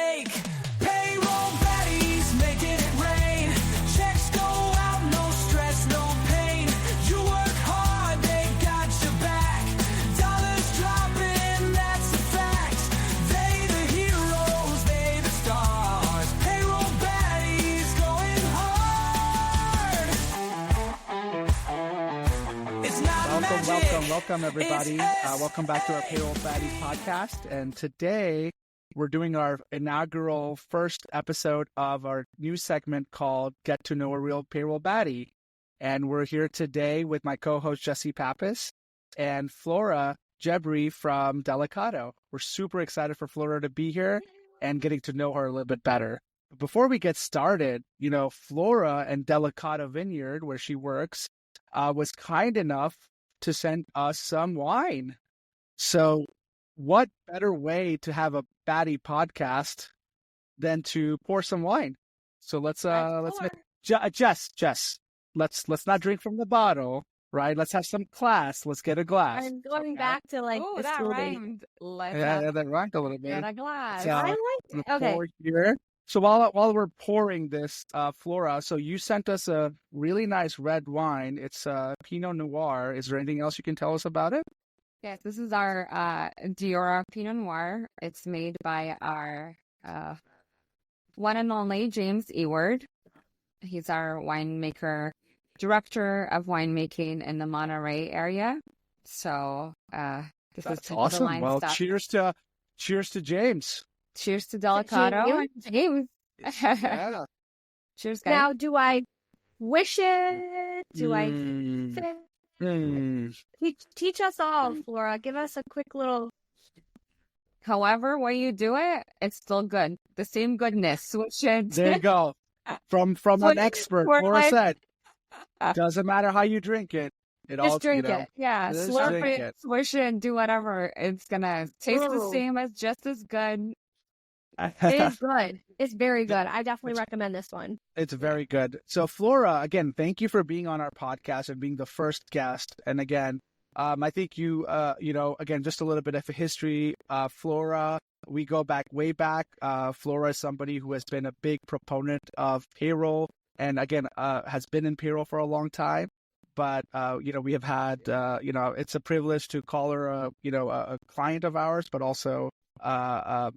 make. Payroll baddies making it rain. Checks go out, no stress, no pain. You work hard, they got your back. Dollars dropping, that's a fact. They the heroes, they the stars. Payroll baddies going hard. It's not magic. Welcome, everybody. Welcome back to our Payroll Baddies podcast. And today we're doing our inaugural first episode of our new segment called Get to Know a Real Payroll Baddie. And we're here today with my co-host Jesse Pappas and Flora Jebri from Delicato. We're super excited for Flora to be here and getting to know her a little bit better. Before we get started, Flora and Delicato Vineyard, where she works, was kind enough to send us some wine. So what better way to have a baddie podcast than to pour some wine? So let's make Jess, let's not drink from the bottle, right? Let's have some class. Let's get a glass. I'm going back to the that school days. rhymed. That rhymed a little bit. Get a glass. So, I like I'm it. gonna Okay. pour here. So while we're pouring this, Flora, so you sent us a really nice red wine. It's Pinot Noir. Is there anything else you can tell us about it? Yes, this is our Diora Pinot Noir. It's made by our one and only James Eward. He's our winemaker, director of winemaking in the Monterey area. So this That's is awesome. line Well, stuff. cheers to James. Cheers to Delicato. James. Yeah. Cheers, guys. Now, do I wish it? Do I Mm. sip it? Mm. Teach us all, Flora. Give us a quick little. However way you do it, it's still good. The same goodness. Switch it. There you go. From an expert, we're Flora like- said, doesn't matter how you drink it. It all Just drink it. Yeah. just Slurp drink it, it. swish it, and do whatever. It's going to taste the Ooh. same as just as good. It is good. It's very good. I definitely recommend this one. It's very good. So Flora, again, thank you for being on our podcast and being the first guest. And again, I think you, again, just a little bit of a history. Flora, we go way back. Flora is somebody who has been a big proponent of payroll and again, has been in payroll for a long time. But, we have had, it's a privilege to call her, a client of ours, but also, a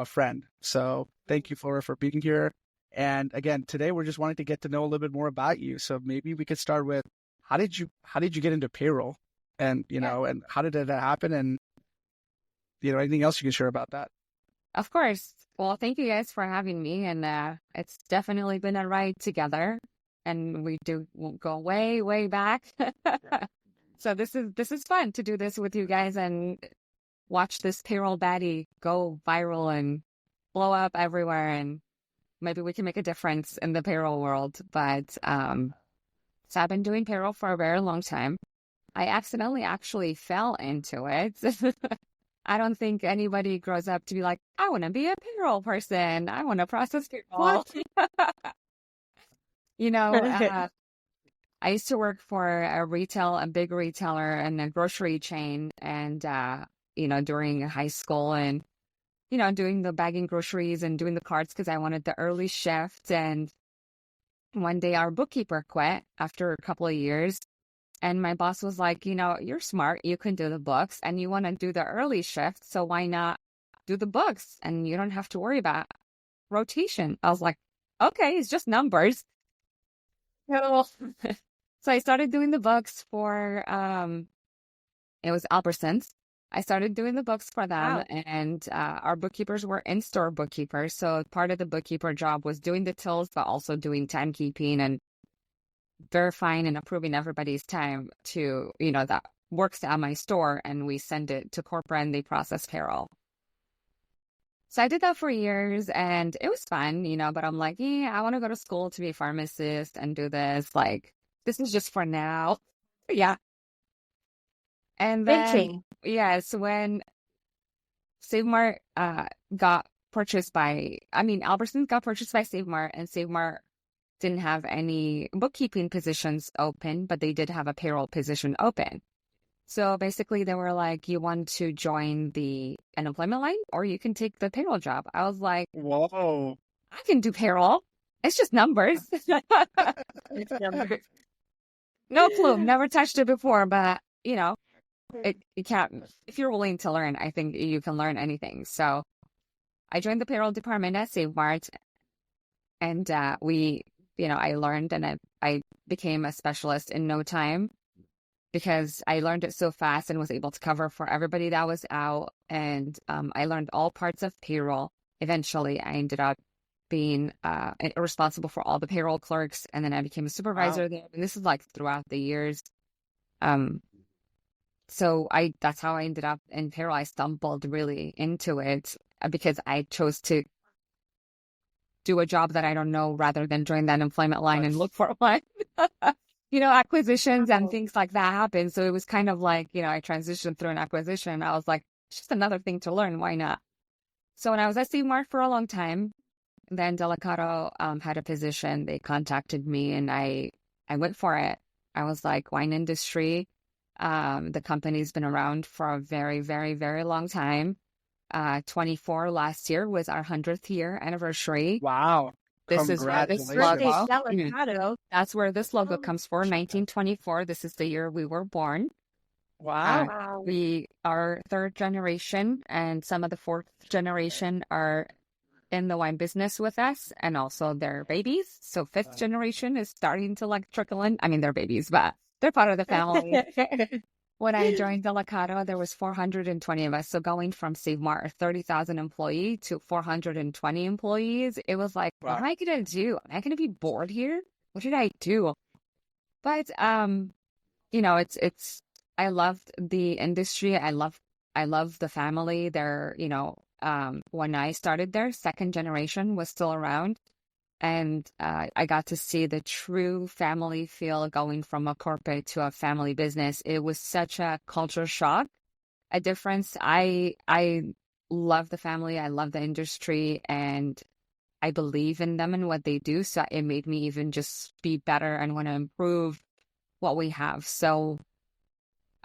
friend. So thank you, Flora, for being here. And again, today we're just wanting to get to know a little bit more about you. So maybe we could start with how did you get into payroll, and and how did that happen, and anything else you can share about that? Of course. Well, thank you guys for having me. And it's definitely been a ride together. And we'll go way, way back. So this is fun to do this with you guys and watch this payroll baddie go viral and blow up everywhere, and maybe we can make a difference in the payroll world. But so I've been doing payroll for a very long time. I accidentally actually fell into it. I don't think anybody grows up to be like, I want to be a payroll person. I want to process payroll. I used to work for a big retailer and a grocery chain, and during high school, and doing the bagging groceries and doing the cards because I wanted the early shift. And one day our bookkeeper quit after a couple of years, and my boss was like, you're smart, you can do the books, and you want to do the early shift, so why not do the books, and you don't have to worry about rotation. I was like, okay, it's just numbers. So I started doing the books for it was Albertsons. I started doing the books for them. Wow. And our bookkeepers were in-store bookkeepers. So part of the bookkeeper job was doing the tills, but also doing timekeeping and verifying and approving everybody's time to, that works at my store, and we send it to corporate and they process payroll. So I did that for years, and it was fun, but I'm like, I want to go to school to be a pharmacist and do this. Like, this is just for now. Yeah. And then, yes, when Save Mart got purchased by, Albertsons got purchased by Save Mart, and Save Mart didn't have any bookkeeping positions open, but they did have a payroll position open. So basically they were like, you want to join the unemployment line or you can take the payroll job. I was like, Whoa. I can do payroll. It's just numbers. It's numbers. No clue. Never touched it before, but you can't, if you're willing to learn, I think you can learn anything. So I joined the payroll department at Save Mart, and I learned, and I became a specialist in no time because I learned it so fast and was able to cover for everybody that was out. And I learned all parts of payroll. Eventually, I ended up being responsible for all the payroll clerks, and then I became a supervisor there. And this is like throughout the years. So that's how I ended up in payroll. I stumbled really into it because I chose to do a job that I don't know rather than join that employment line and look for one. Acquisitions and things like that happen. So it was kind of like, I transitioned through an acquisition. I was like, it's just another thing to learn. Why not? So when I was at Mart for a long time, then Delicato had a position. They contacted me and I went for it. I was like, wine industry. The company's been around for a very, very, very long time. 24 last year was our 100th year anniversary. Wow. This is where this Birthday logo, Delicato. that's where this logo comes for, 1924. This is the year we were born. Wow. Wow. We are third generation, and some of the fourth generation are in the wine business with us, and also their babies. So fifth generation is starting to trickle in. I mean, they're babies, but they're part of the family. When I joined Delicato, there was 420 of us. So going from Save Mart, 30,000 employee to 420 employees, it was like, Wow. what am I going to do? Am I going to be bored here? What did I do? But, it's, I loved the industry. I love the family. They're, when I started there, second generation was still around. And I got to see the true family feel going from a corporate to a family business. It was such a culture shock, a difference. I love the family. I love the industry, and I believe in them and what they do. So it made me even just be better and want to improve what we have. So,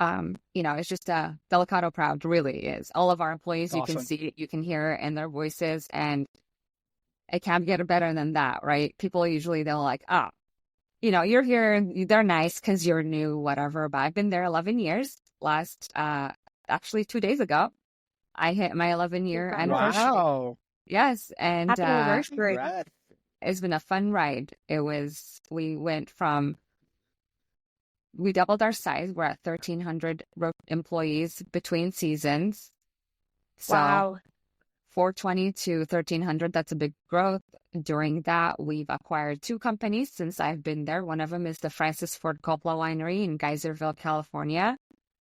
it's just Delicato proud, really is. All of our employees, you can Awesome. see it, you can hear it in their voices, and it can't get better than that, right? People usually, they're like, you're here, they're nice because you're new, whatever. But I've been there 11 years. Actually 2 days ago, I hit my 11-year anniversary. Wow. Yes. And Happy anniversary. Congrats. it's been a fun ride. We doubled our size. We're at 1,300 employees between seasons. So Wow. 420 to 1,300, that's a big growth. During that, we've acquired 2 companies since I've been there. One of them is the Francis Ford Coppola Winery in Geyserville, California.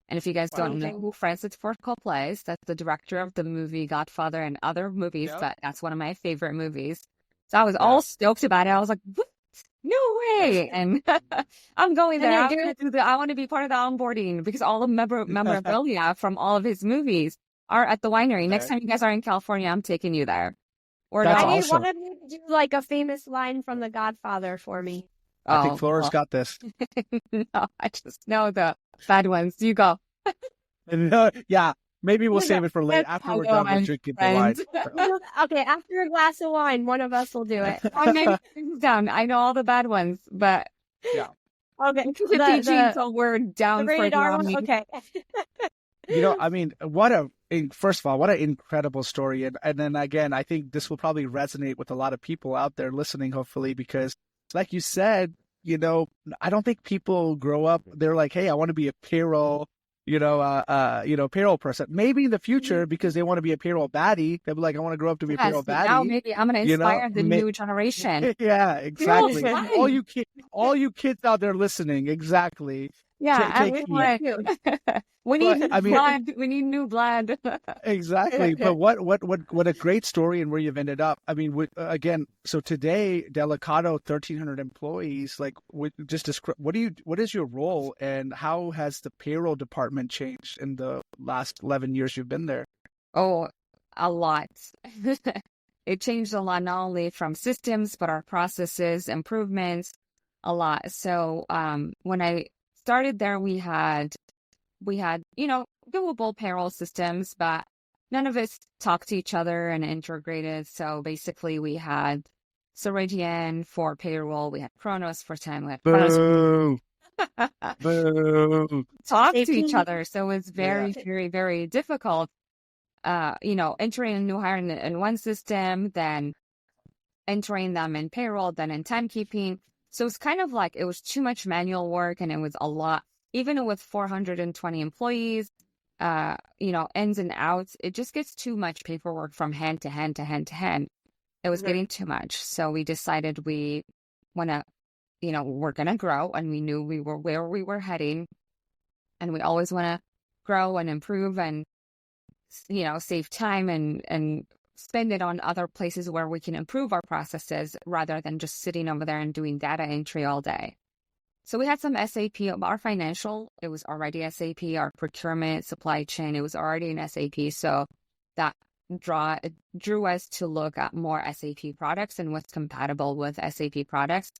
And if you guys don't know who Francis Ford Coppola is, that's the director of the movie Godfather and other movies, Yep. but that's one of my favorite movies. So I was all stoked about it. I was like, what? No way. And I'm going there. I want to be part of the onboarding because all the memorabilia from all of his movies are at the winery. Next time you guys are in California, I'm taking you there. Or That's I need awesome. one of you to do like a famous line from The Godfather for me. I think Flora's got this. No, I just know the bad ones. You go. Yeah, maybe we'll You save go. it for later after we're done with drinking the wine. Okay, after a glass of wine, one of us will do it. I maybe things down. I know all the bad ones, but Yeah. Okay. 50 G's, so we're down the for rated R one? Grammy. Okay. I mean, first of all, what an incredible story. And then again, I think this will probably resonate with a lot of people out there listening, hopefully, because like you said, I don't think people grow up, they're like, hey, I want to be a payroll, payroll person. Maybe in the future, because they want to be a payroll baddie, they'll be like, I want to grow up to be a payroll baddie. Now maybe I'm going to inspire the new generation. Yeah, exactly. Fun. All you kids out there listening, exactly. Yeah, Take and heed. we need But, new blood. We need new blood. Exactly. But what a great story and where you've ended up. I mean, again, so today, Delicato, 1,300 employees, just describe, what is your role and how has the payroll department changed in the last 11 years you've been there? Oh, a lot. It changed a lot, not only from systems, but our processes, improvements, a lot. So when I started there, we had we had, doable payroll systems, but none of us talked to each other and integrated. So basically we had Ceridian for payroll, we had Kronos for time, we had Kronos Boo. Boo. talk to SAP. each other. So it's very, very, very difficult, entering a new hire in one system, then entering them in payroll, then in timekeeping. So it's kind of like it was too much manual work, and it was a lot, even with 420 employees, ins and outs. It just gets too much paperwork from hand to hand to hand to hand. It was getting too much. So we decided we want to, we're going to grow, and we knew we were where we were heading, and we always want to grow and improve and, save time and spend it on other places where we can improve our processes rather than just sitting over there and doing data entry all day. So we had some SAP. Our financial, it was already SAP. Our procurement, supply chain, it was already in SAP. So that drew us to look at more SAP products and what's compatible with SAP products.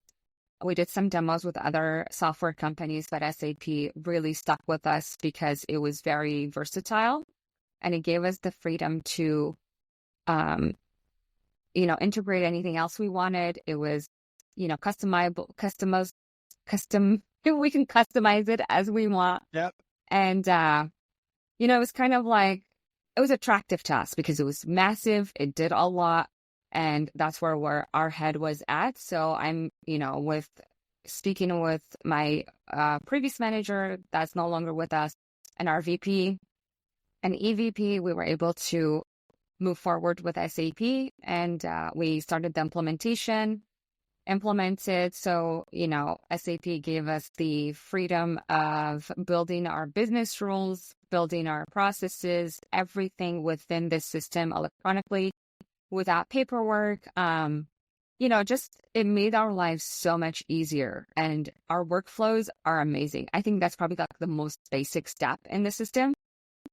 We did some demos with other software companies, but SAP really stuck with us because it was very versatile, and it gave us the freedom to integrate anything else we wanted. It was, customizable, we can customize it as we want. Yep. And, it was kind of like, it was attractive to us because it was massive. It did a lot. And that's where our head was at. So I'm, speaking with my previous manager that's no longer with us, and our VP and EVP, we were able to move forward with SAP, and we started the implemented. So, SAP gave us the freedom of building our business rules, building our processes, everything within the system electronically without paperwork. It made our lives so much easier, and our workflows are amazing. I think that's probably like the most basic step in the system,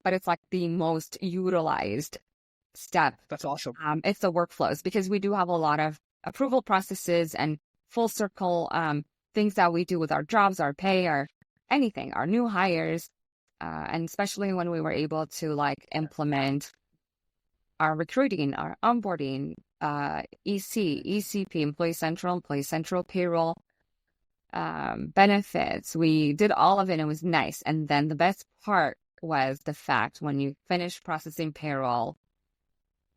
but it's like the most utilized step. That's awesome. It's the workflows, because we do have a lot of approval processes and full circle things that we do with our jobs, our pay, our anything, our new hires, and especially when we were able to implement our recruiting, our onboarding, ECP, Employee Central Payroll, benefits. We did all of it, and it was nice. And then the best part was the fact when you finish processing payroll,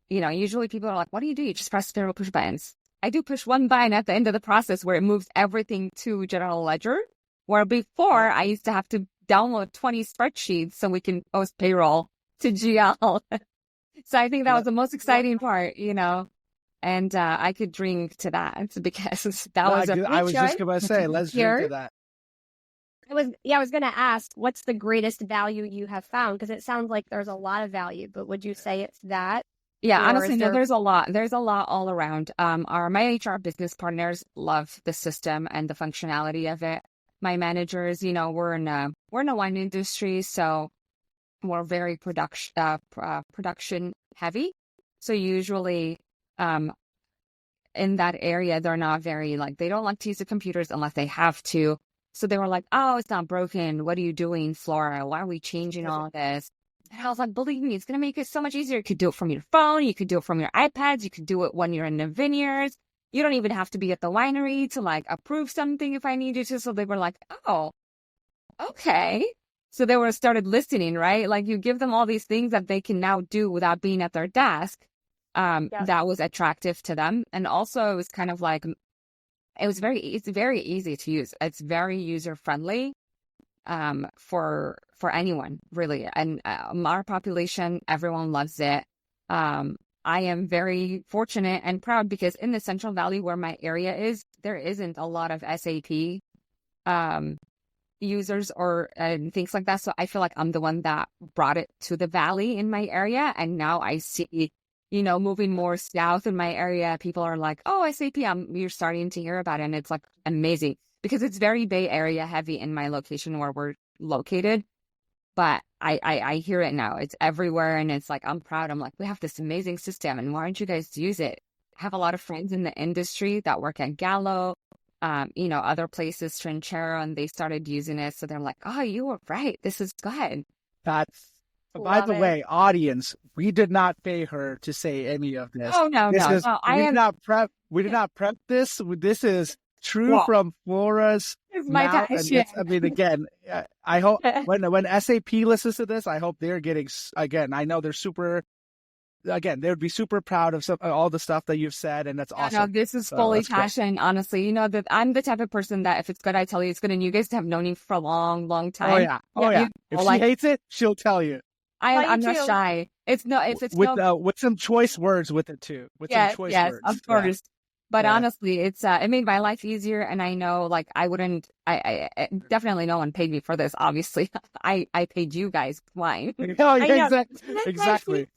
usually people are like, what do? You just press payroll push buttons. I do push one button at the end of the process where it moves everything to General Ledger, where before I used to have to download 20 spreadsheets so we can post payroll to GL. So I think that was the most exciting part, and I could drink to that because that was a I was just going to say, let's drink to that. I was going to ask, what's the greatest value you have found? Because it sounds like there's a lot of value, but would you say it's that? Yeah, honestly, no, there's a lot. There's a lot all around. My HR business partners love the system and the functionality of it. My managers, we're in a wine industry, so we're very production heavy. So usually, in that area, they're not very they don't like to use the computers unless they have to. So they were like, "Oh, it's not broken. What are you doing, Flora? Why are we changing all this?" And I was like, believe me, it's going to make it so much easier. You could do it from your phone. You could do it from your iPads. You could do it when you're in the vineyards. You don't even have to be at the winery to approve something if I need you to. So they were like, oh, okay. So they started listening, right? You give them all these things that they can now do without being at their desk. That was attractive to them. And also it was kind of it's very easy to use. It's very user friendly. For anyone really, and our population, everyone loves it. I am very fortunate and proud because in the Central Valley where my area is, there isn't a lot of SAP users or things like that. So I feel like I'm the one that brought it to the Valley in my area, and now I see, moving more south in my area, people are like, "Oh, SAP!" You're starting to hear about it, and it's amazing. Because it's very Bay Area heavy in my location where we're located. But I hear it now. It's everywhere. And it's I'm proud. I'm we have this amazing system. And why don't you guys use it? I have a lot of friends in the industry that work at Gallo, other places, Trinchero, and they started using it. So they're like, oh, you were right. This is good. That's, by Love the it. way, audience, we did not pay her to say any of this. Oh, no, This no, is, no. we did not prep this. This is true Well, from Flora's it's my mouth. And passion. I mean, again, I hope when SAP listens to this, I hope they're getting, again, I know they're super, again, they would be super proud of all the stuff that you've said, and that's awesome. No, this is So fully that's great. passion. Honestly, that I'm the type of person that if it's good, I tell you it's good. And you guys have known me for a long, long time. Oh yeah, oh yeah. you If know, she like, hates it, she'll tell you I'm you not too. shy. It's no, if it's with no, with some choice words with it too. With some choice yes, words. of Yeah. course. But Yeah. honestly, it's it made my life easier, and I know like I wouldn't. I definitely no one paid me for this. Obviously, I paid you guys fine. Oh, I know. exactly.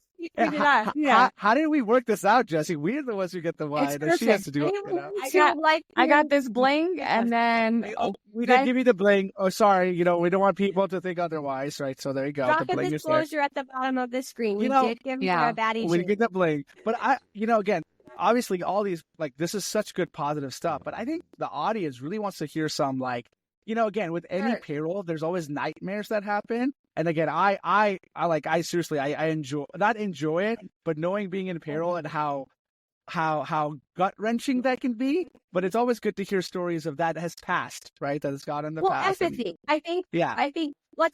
Yeah. How did we work this out, Jesse? We're the ones who get the wine, and she has to do it. I got this bling, and then We didn't give you the bling. Oh, sorry. We don't want people to think otherwise, right? So there you go. Drop The a bling is there. disclosure at the bottom of the screen. We You know, did give yeah, her a baddie. We treat. get the bling, but again, obviously, all these this is such good positive stuff. But I think the audience really wants to hear some again, with any Sure. payroll, there's always nightmares that happen. And again, I seriously, I not enjoy it, but knowing being in payroll and how gut wrenching that can be. But it's always good to hear stories of that has passed, right? That has gone in the Well, past. and- empathy. I think yeah.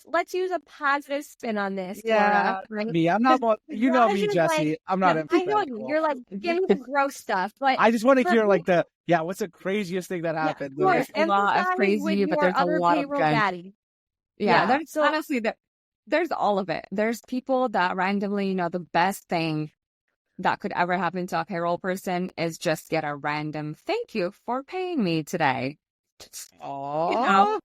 let's use a positive spin on this. Yeah. Flora, right? Me, I'm not. You know me, Raj is Jesse. I'm not. No, I know you. empathetic. You're like, give me the gross stuff, but I just want to for hear me- what's the craziest thing that happened? of course, There's a lot of empathize crazy, with but your there's a other lot of payroll good. baddie. Yeah, Yeah, there's so- honestly there's all of it. There's people that randomly, the best thing that could ever happen to a payroll person is just get a random thank you for paying me today. Oh,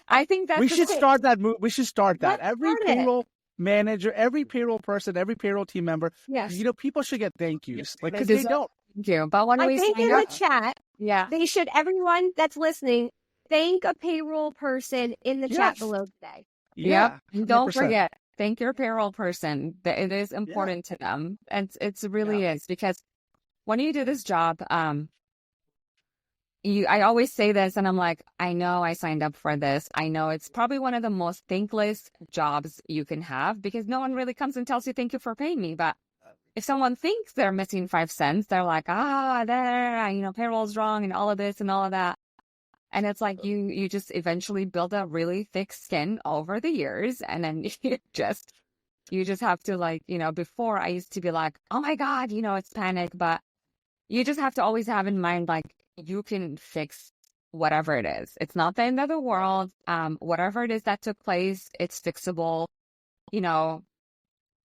I think that's we the should thing. start that move. We should start that. Let's Every start it. payroll manager, every payroll person, every payroll team member. Yes. People should get thank yous, because This- they don't. Thank you. But when I we think sign in up, the chat, yeah, they should, everyone that's listening, thank a payroll person in the chat Yes. below today. Yeah, and don't 100%. forget, thank your payroll person. That it is important to them, and it's really is, because when you do this job, I always say this, and I'm like, I know I signed up for this. I know it's probably one of the most thankless jobs you can have, because no one really comes and tells you thank you for paying me. But if someone thinks they're missing 5 cents, they're like, payroll's wrong and all of this and all of that. And it's like you just eventually build a really thick skin over the years, and then you just have to before I used to be like, oh my God, it's panic, but you just have to always have in mind, you can fix whatever it is. It's not the end of the world. Whatever it is that took place, it's fixable.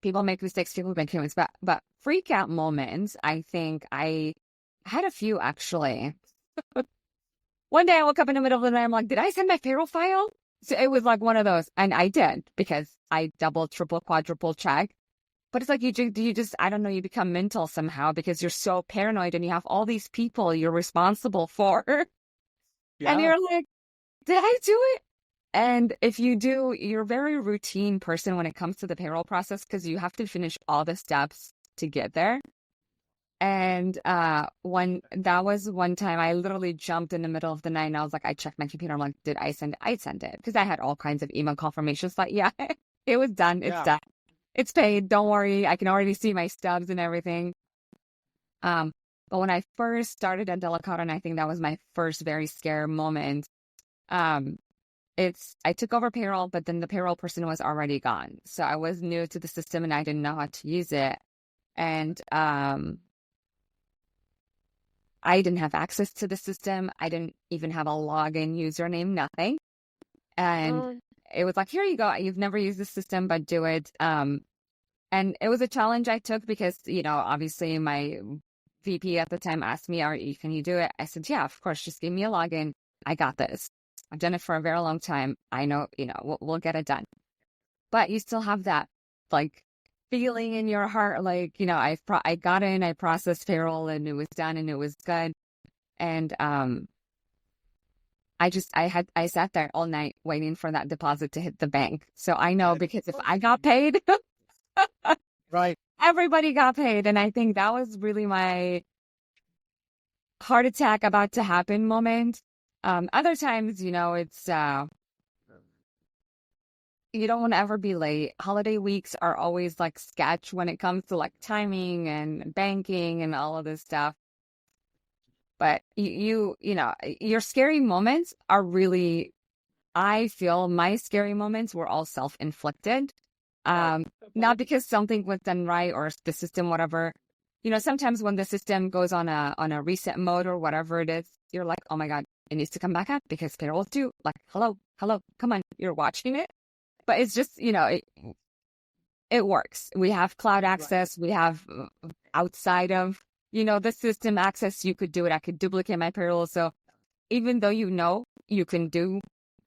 People make mistakes, people make humans, but freak out moments, I think I had a few actually. One day I woke up in the middle of the night, I'm like, did I send my payroll file? So it was like one of those, and I did, because I double, triple, quadruple check. But it's like you just, I don't know, you become mental somehow because you're so paranoid and you have all these people you're responsible for. Yeah. And you're like, did I do it? And if you do, you're a very routine person when it comes to the payroll process, because you have to finish all the steps to get there. And that was one time I literally jumped in the middle of the night, and I was like, I checked my computer. I'm like, did I send it? I sent it, because I had all kinds of email confirmations. Like, yeah, it was done. It's done. It's paid. Don't worry. I can already see my stubs and everything. But when I first started at Delicato, and I think that was my first very scary moment, I took over payroll, but then the payroll person was already gone. So I was new to the system and I didn't know how to use it. And I didn't have access to the system. I didn't even have a login, username, nothing. And it was like, here you go. You've never used the system, but do it. And it was a challenge I took because, obviously my VP at the time asked me, can you do it? I said, yeah, of course. Just give me a login. I got this. I've done it for a very long time. I know, we'll get it done. But you still have that, feeling in your heart, I got in, I processed payroll, and it was done, and it was good. And I sat there all night waiting for that deposit to hit the bank. So I know, because if I got paid, right, everybody got paid. And I think that was really my heart attack about to happen moment. Other times, it's you don't want to ever be late. Holiday weeks are always like sketch when it comes to like timing and banking and all of this stuff. But your scary moments are really, I feel my scary moments were all self-inflicted. Not because something was done right or the system, whatever. Sometimes when the system goes on a reset mode or whatever it is, you're like, oh my God, it needs to come back up because payroll's due. Like, hello, come on, you're watching it. But it's just, it works. We have cloud access. We have outside of, the system access. You could do it. I could duplicate my payroll. So even though you can do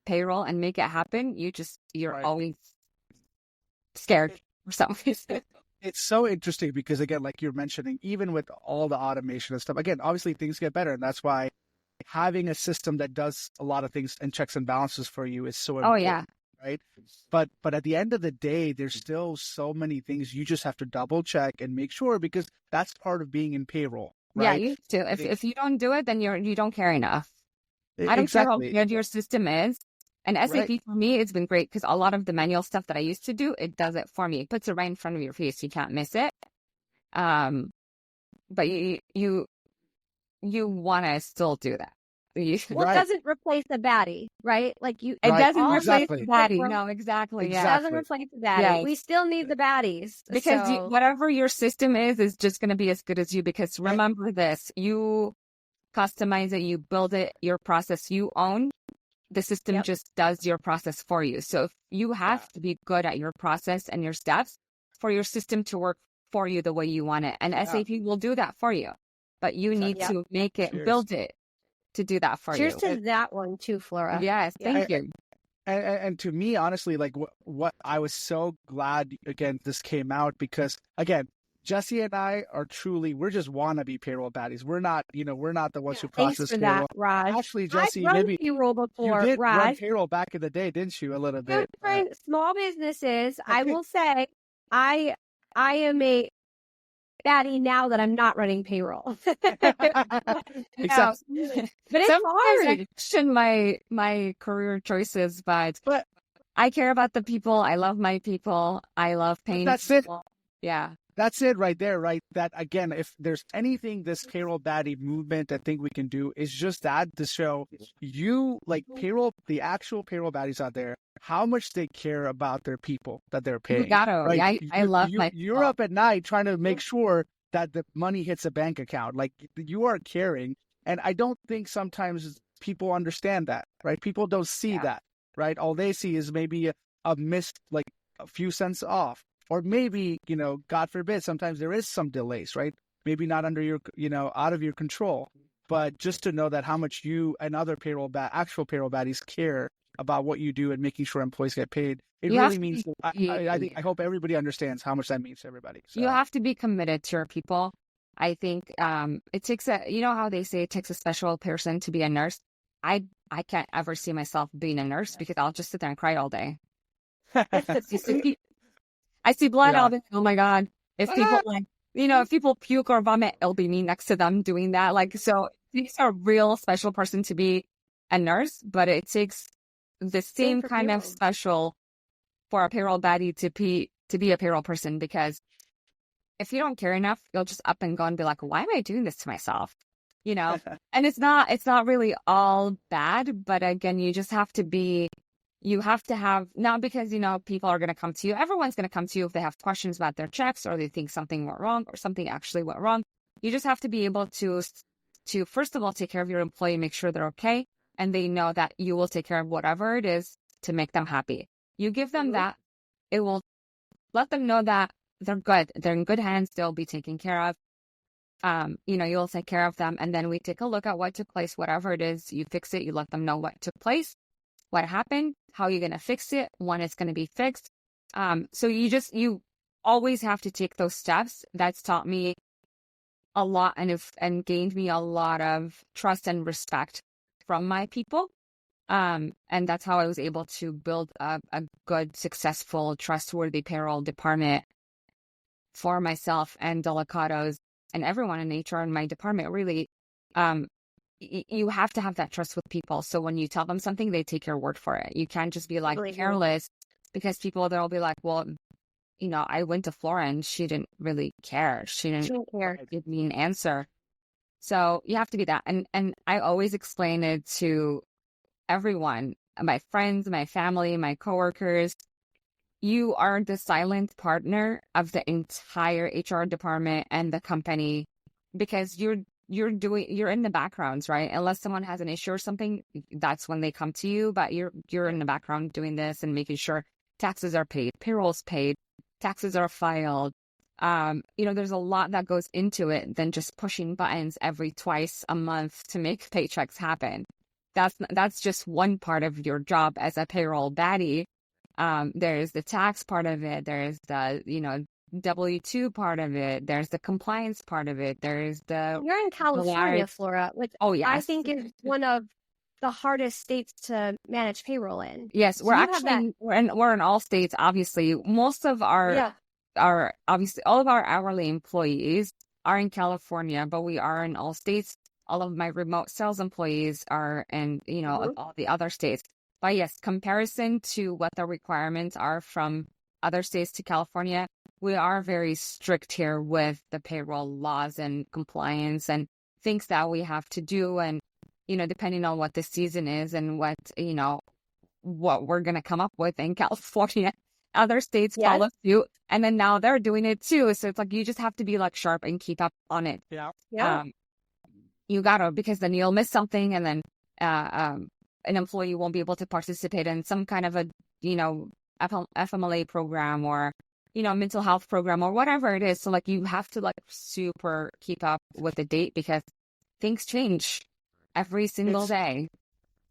payroll and make it happen, you're always scared for some reason. It's so interesting because, again, like you're mentioning, even with all the automation and stuff, again, obviously things get better. And that's why having a system that does a lot of things and checks and balances for you is so important. Oh, yeah. Right. But at the end of the day, there's still so many things you just have to double check and make sure, because that's part of being in payroll. Right? Yeah, you do. If you don't do it, then you don't care enough. I don't care how good your system is. And SAP for me, it's been great because a lot of the manual stuff that I used to do, it does it for me. It puts it right in front of your face. You can't miss it. But you want to still do that. Well, it doesn't replace the BADIe, right? Like it doesn't replace the BADIe. No, exactly. Yeah. It doesn't replace the BADIe. Yes. We still need the BADIes. Because whatever your system is just going to be as good as you. Because remember this, you customize it, you build it, your process you own. The system just does your process for you. So if you have to be good at your process and your steps for your system to work for you the way you want it. And SAP will do that for you. But you need to make it, build it to do that for you. Cheers to that one too, Flora. Yes, thank you. And to me, honestly, like what I was so glad, again, this came out because, again, Jesse and I are we're just wannabe payroll baddies. We're not, we're not the ones who process for payroll. That, Raj. Actually, Jesse, I've run maybe payroll before, you did Raj. run payroll back in the day, didn't you? A little bit. Small businesses. I will say, I am a BADIe now that I'm not running payroll. Exactly. But it's hard. I question my career choices, but I care about the people. I love my people. I love paying people. Yeah. That's it right there, right? That, again, if there's anything this payroll BADIe movement I think we can do is just that, to show you, like, the actual payroll baddies out there, how much they care about their people that they're paying. Delicato. Right? I love my people. You're up at night trying to make sure that the money hits a bank account. Like, you are caring. And I don't think sometimes people understand that, right? People don't see that, right? All they see is maybe a missed, like, a few cents off. Or maybe, God forbid, sometimes there is some delays, right? Maybe not under your, out of your control. But just to know that how much you and other actual payroll baddies care about what you do and making sure employees get paid, it really means, I hope everybody understands how much that means to everybody. So. You have to be committed to your people. I think it takes how they say it takes a special person to be a nurse? I can't ever see myself being a nurse because I'll just sit there and cry all day. I see blood, I'll be like, oh my God. If people if people puke or vomit, it'll be me next to them doing that. Like, so it's a real special person to be a nurse, but it takes the same kind of special for a payroll baddie to be a payroll person, because if you don't care enough, you'll just up and go and be like, why am I doing this to myself? And it's not really all bad, but again, you just have to have, not because, people are going to come to you. Everyone's going to come to you if they have questions about their checks or they think something went wrong or something actually went wrong. You just have to be able to first of all, take care of your employee, make sure they're okay. And they know that you will take care of whatever it is to make them happy. You give them that, it will let them know that they're good. They're in good hands. They'll be taken care of. You'll take care of them. And then we take a look at what took place, whatever it is, you fix it. You let them know what took place, what happened, how you're going to fix it, when it's going to be fixed. So you always have to take those steps. That's taught me a lot and gained me a lot of trust and respect from my people. And that's how I was able to build a good, successful, trustworthy payroll department for myself and Delicato's and everyone in HR in my department. Really, you have to have that trust with people. So when you tell them something, they take your word for it. You can't just be like Totally. careless, because people, they'll be like, well, I went to Flora and she didn't really care. She didn't care. give me an answer. So you have to be that. And I always explain it to everyone, my friends, my family, my coworkers. You are the silent partner of the entire HR department and the company, because you're in the backgrounds, right? Unless someone has an issue or something, that's when they come to you. But you're in the background doing this and making sure taxes are paid, payroll's paid, taxes are filed. There's a lot that goes into it than just pushing buttons twice a month to make paychecks happen. That's just one part of your job as a payroll baddie. There's the tax part of it. There's the, W-2 part of it. There's the compliance part of it. There's the... You're in California, Flora, which I think is one of the hardest states to manage payroll in. Yes, So we're in all states, obviously. Most of all of our hourly employees are in California, but we are in all states. All of my remote sales employees are in, all the other states. But yes, comparison to what the requirements are from other states to California, we are very strict here with the payroll laws and compliance and things that we have to do. And, depending on what the season is and what we're going to come up with in California, other states follow suit. And then now they're doing it too. So it's like, you just have to be like sharp and keep up on it. Yeah. You gotta, because then you'll miss something, and then an employee won't be able to participate in some kind of a, FMLA program or, mental health program or whatever it is. So like, you have to like super keep up with the date, because things change every single day.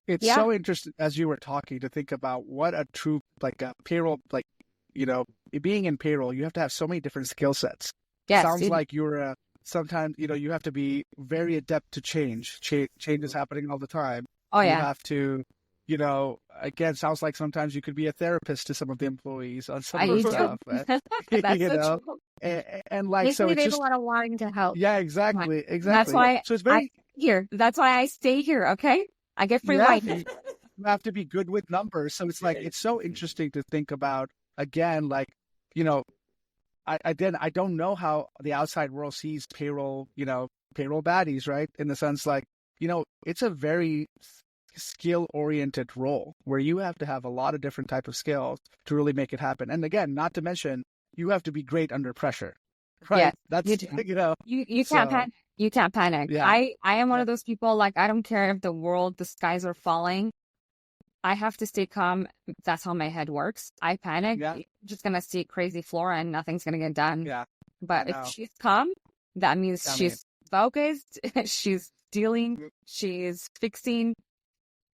It's so interesting, as you were talking, to think about what a true, payroll, being in payroll, you have to have so many different skill sets. Yes, Sounds like you're sometimes, you have to be very adept to change. Change is happening all the time. Oh, yeah. You have to, again, sounds like sometimes you could be a therapist to some of the employees on some of the stuff. That's so true. And like, so it's they just... have a lot of wanting to help. Yeah, exactly. That's why so it's very... That's why I stay here, okay? I get free Wi-Fi. You have to be good with numbers. So it's like, it's so interesting to think about, again, like, I don't know how the outside world sees payroll, payroll baddies, right? In the sense like, it's a very skill-oriented role where you have to have a lot of different type of skills to really make it happen. And again, not to mention, you have to be great under pressure, right? Yes, that's, you can't panic. You can't panic. Yeah. I am one of those people, like, I don't care if the skies are falling. I have to stay calm. That's how my head works. I panic. Yeah. You're just going to see crazy Flora and nothing's going to get done. Yeah. But if she's calm, that means she's focused. She's dealing. She's fixing.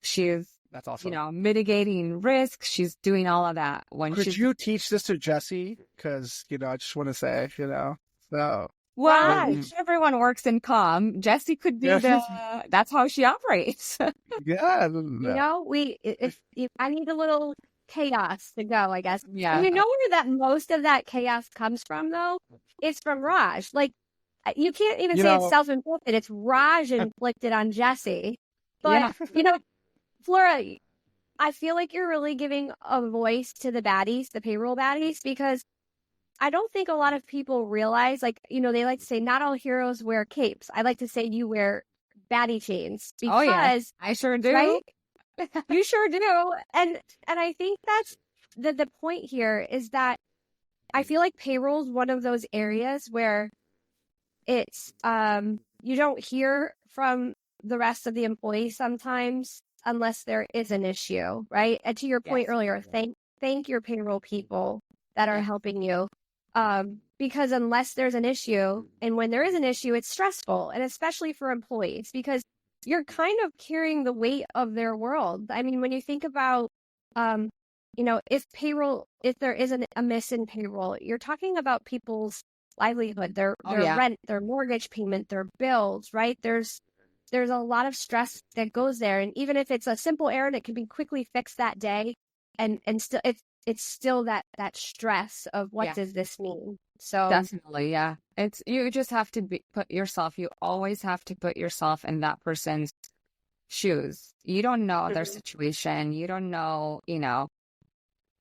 She's, that's awesome. Mitigating risk. She's doing all of that. Could you teach this to Jesse? Because, I just want to say, so... Well, everyone works in calm. Jessie could be that's how she operates. Yeah. I need a little chaos to go, I guess. Yeah. And you know where that most of that chaos comes from, though? It's from Raj. Like, you can't even say it's self-inflicted. It's Raj inflicted on Jessie. But, Flora, I feel like you're really giving a voice to the baddies, the payroll baddies, because I don't think a lot of people realize, like, they like to say not all heroes wear capes. I like to say you wear baddie chains because I sure do. Right? You sure do. And I think that's the point here is that I feel like payroll is one of those areas where it's you don't hear from the rest of the employees sometimes unless there is an issue, right? And to your point earlier, thank your payroll people that are helping you. Because unless there's an issue, and when there is an issue, it's stressful, and especially for employees, because you're kind of carrying the weight of their world. I mean, when you think about, if there isn't a miss in payroll, you're talking about people's livelihood, their rent, their mortgage payment, their bills, right? There's a lot of stress that goes there. And even if it's a simple error that can be quickly fixed that day, and still it's still that stress of what does this mean? So Definitely, yeah. It's you just have to you always have to put yourself in that person's shoes. You don't know their situation. You don't know,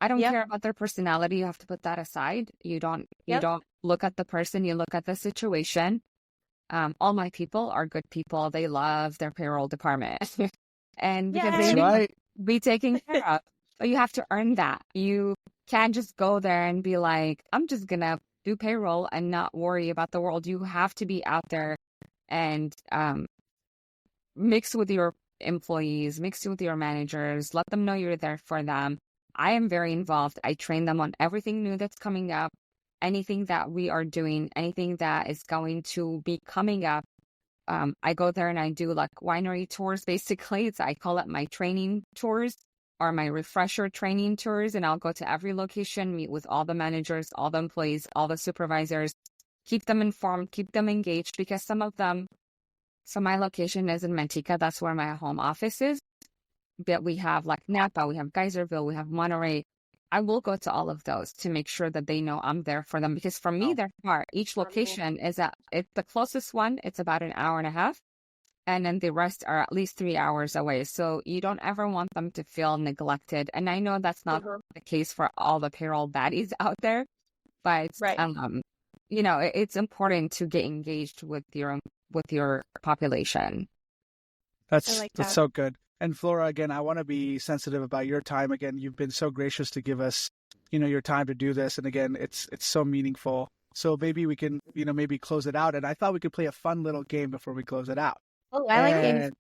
I don't Yep. care about their personality. You have to put that aside. You don't Yep. look at the person, you look at the situation. All my people are good people. They love their payroll department. And because Yay. they That's need right. to be taken care of. But you have to earn that. You can't just go there and be like, I'm just gonna do payroll and not worry about the world. You have to be out there and mix with your employees, mix with your managers, let them know you're there for them. I am very involved. I train them on everything new that's coming up, anything that we are doing, anything that is going to be coming up. I go there and I do like winery tours, basically. I call it my training tours or my refresher training tours. And I'll go to every location, meet with all the managers, all the employees, all the supervisors, keep them informed, keep them engaged, because some of them, so my location is in Manteca. That's where my home office is. But we have like Napa, we have Geyserville, we have Monterey. I will go to all of those to make sure that they know I'm there for them. Because for me, they're far. Each location is it's the closest one. It's about an hour and a half. And then the rest are at least 3 hours away. So you don't ever want them to feel neglected. And I know that's not the case for all the payroll baddies out there. But, Right. It's important to get engaged with your population. That's like that's that. so good. And Flora, again, I want to be sensitive about your time. Again, you've been so gracious to give us, your time to do this. And again, it's so meaningful. So maybe we can, maybe close it out. And I thought we could play a fun little game before we close it out. Oh, I like games.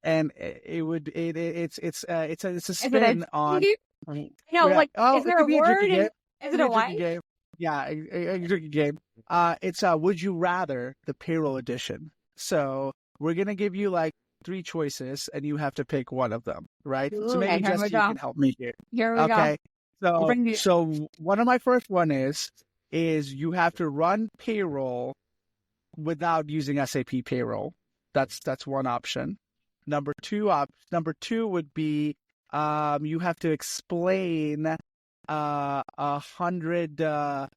And it's a Is it spin on. No, Yeah. like, Oh, is it there could a be a word? drinking game. Is it a Drinking wine? game. Yeah, a drinking game. It's Would You Rather, the payroll edition. So we're gonna give you like 3 choices, and you have to pick one of them, right? So Ooh. maybe Okay, here we Jesse, you go. can help me here. Here we Okay. So Bring the- so one of my first one is you have to run payroll without using SAP Payroll. That's one option. Number two would be you have to explain 100 to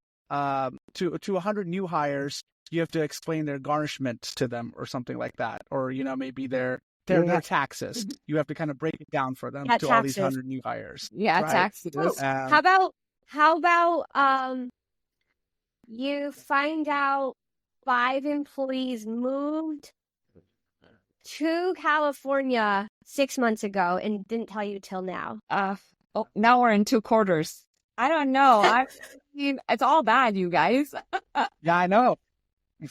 100 new hires. You have to explain their garnishment to them or something like that, or maybe their taxes. You have to kind of break it down for them Yeah, to all these taxes. 100 new hires. Yeah, right? taxes. How about you find out 5 employees moved to California 6 months ago and didn't tell you till now. Now we're in 2 quarters. I don't know. I mean, it's all bad, you guys. Yeah, I know.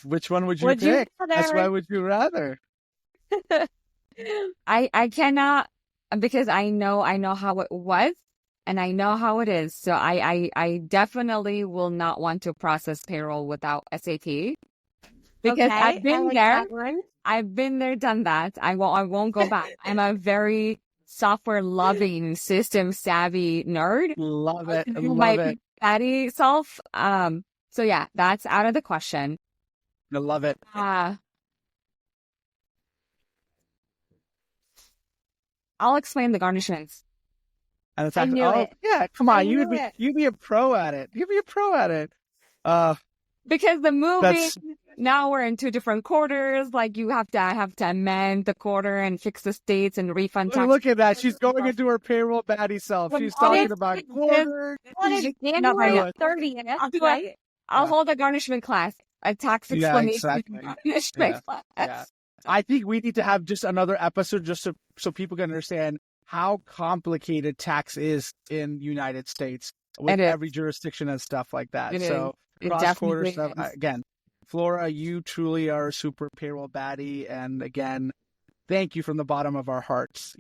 Which one would you Would you pick? That's rather- why would you rather? I cannot, because I know how it was and I know how it is. So I definitely will not want to process payroll without SAP, because Okay, I've I been like there. that one. I've been there, done that. I won't go back. I'm a very software loving, system savvy nerd. Love it. My Love it. BADIe self. So yeah, that's out of the question. I love it. I'll explain the garnishments. And it's I actually, knew it. yeah, come I on, knew it. you'd be a pro at it. You'd be a pro at it. Because the movie, That's- now we're in 2 different quarters. Like I have to amend the quarter and fix the states and refund tax. Look at that. She's going into her payroll baddie self. She's talking about quarter. Well, it's January 30th, right? I'll hold a garnishment class, a tax Yeah, explanation exactly. garnishment class. Yeah. I think we need to have just another episode just so people can understand how complicated tax is in United States with It is. every jurisdiction and stuff like that. It So is. It cross-border definitely stuff. is. Again, Flora, you truly are a super payroll baddie. And again, thank you from the bottom of our hearts,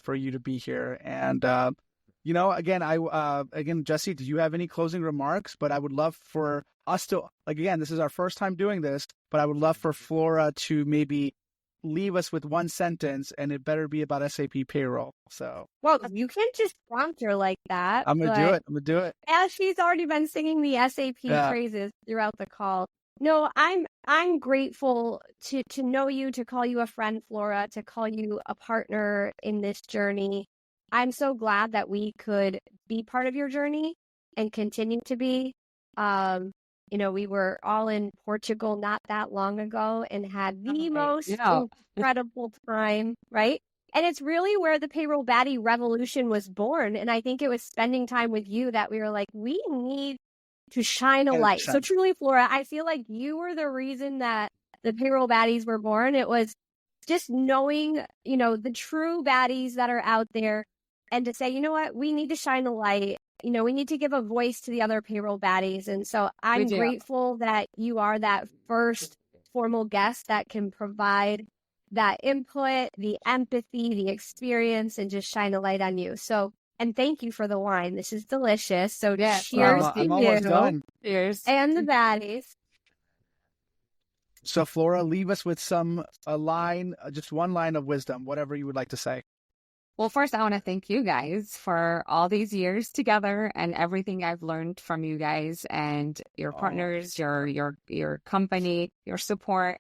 for you to be here. And, again, Jesse, do you have any closing remarks? But I would love for us to, again, this is our first time doing this, but I would love for Flora to maybe leave us with one sentence, and it better be about SAP Payroll. So Well, you can't just prompt her like that. I'm going to do it. As she's already been singing the SAP Yeah. phrases throughout the call. No, I'm grateful to know you, to call you a friend, Flora, to call you a partner in this journey. I'm so glad that we could be part of your journey and continue to be. we were all in Portugal not that long ago and had the most Yeah. incredible time, right? And it's really where the payroll baddie revolution was born. And I think it was spending time with you that we were like, we need to shine a light. 100%. So truly, Flora, I feel like you were the reason that the payroll baddies were born. It was just knowing, the true baddies that are out there and to say, you know what, we need to shine a light. We need to give a voice to the other payroll baddies. And so I'm do. grateful that you are that first formal guest that can provide that input, the empathy, the experience, and just shine a light on you. So, and thank you for the wine. This is delicious. So Yes. cheers Well, to I'm you almost done. Cheers. and the baddies. So Flora, leave us with a line, just one line of wisdom, whatever you would like to say. Well, first, I want to thank you guys for all these years together and everything I've learned from you guys and your partners, your company, your support.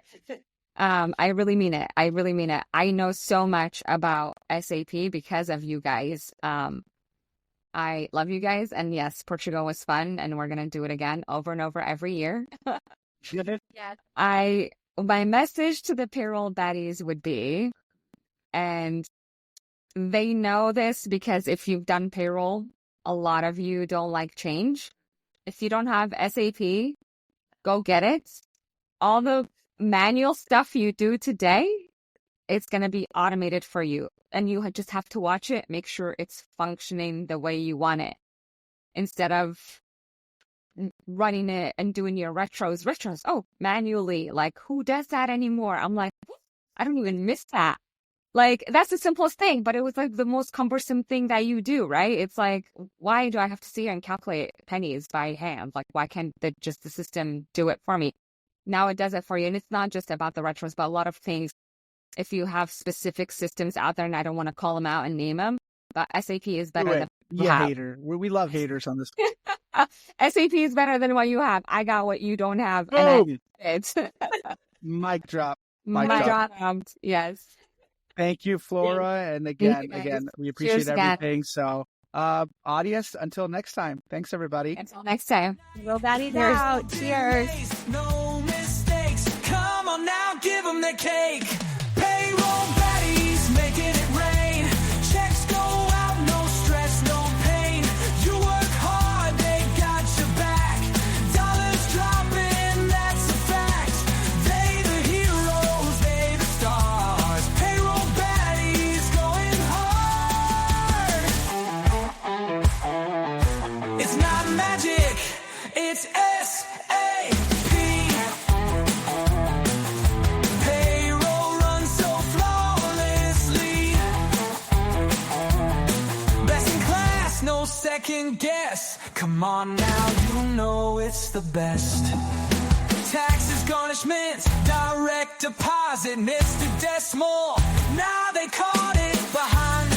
I really mean it. I really mean it. I know so much about SAP because of you guys. I love you guys. And yes, Portugal was fun and we're going to do it again over and over every year. Yeah. My message to the payroll baddies would be, and they know this because if you've done payroll, a lot of you don't like change. If you don't have SAP, go get it. All the manual stuff you do today, it's going to be automated for you. And you just have to watch it, make sure it's functioning the way you want it. Instead of running it and doing your retros, manually. Like, who does that anymore? I'm like, I don't even miss that. Like, that's the simplest thing, but it was like the most cumbersome thing that you do, right? It's like, why do I have to sit here and calculate pennies by hand? Like, why can't the system do it for me? Now it does it for you. And it's not just about the retros, but a lot of things. If you have specific systems out there, and I don't want to call them out and name them, but SAP is better than you have. Hater. We love haters on this. SAP is better than what you have. I got what you don't have. Boom. And Mic drop. my drop. job. Yes. Thank you, Flora. And Thank you, again, guys. we appreciate Cheers again. everything. So, audience, until next time. Thanks, everybody. Until next time. Real baddies Cheers. out. Cheers. No mistakes. Come on now, give them the cake. Payroll baddies making it rain. Checks go out, no stress, no pain. You work hard, they got your back. Dollars dropping, that's a fact. They the heroes, they the stars. Payroll baddies going hard. It's not magic, it's SAP. Payroll runs so flawlessly. Best in class, no second guess. Come on now, you know it's the best. Taxes, garnishments, direct deposit, missed a decimal. Now they caught it behind